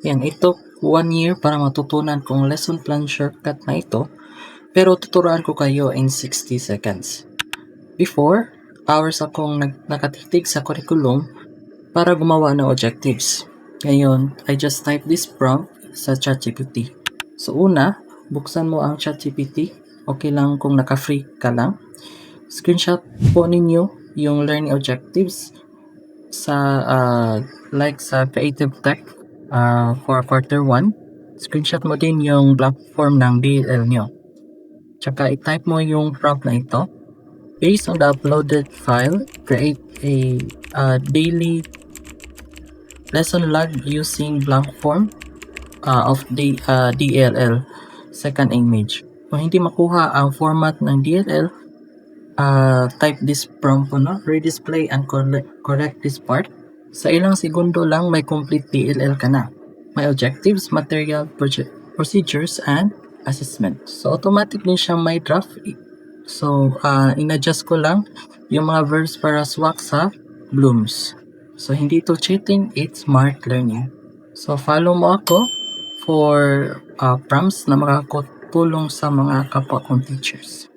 Yan, it took 1 year para matutunan kong lesson plan shortcut na ito, pero tuturuan ko kayo in 60 seconds. Before, hours akong nakatitig sa curriculum para gumawa ng objectives. Ngayon, I just type this prompt sa ChatGPT. So una, buksan mo ang ChatGPT. Okay lang kung naka-free ka lang. Screenshot po ninyo yung learning objectives sa like sa Creative Tech for quarter 1. Screenshot mo din yung blank form ng DLL nyo. Tsaka i-type mo yung prompt na ito. Based on the uploaded file, create a daily lesson log using blank form of the DLL second image. Kung hindi makuha ang format ng DLL, type this prompt po, no? Redisplay and correct this part. Sa ilang segundo lang may complete DLL ka na. May objectives, material, procedures, and assessment. So automatic din siyang may draft. So in-adjust ko lang yung mga verbs para swak sa blooms. So hindi to cheating, it's smart learning. So follow mo ako for prompts na makakatulong sa mga kapwa kong teachers.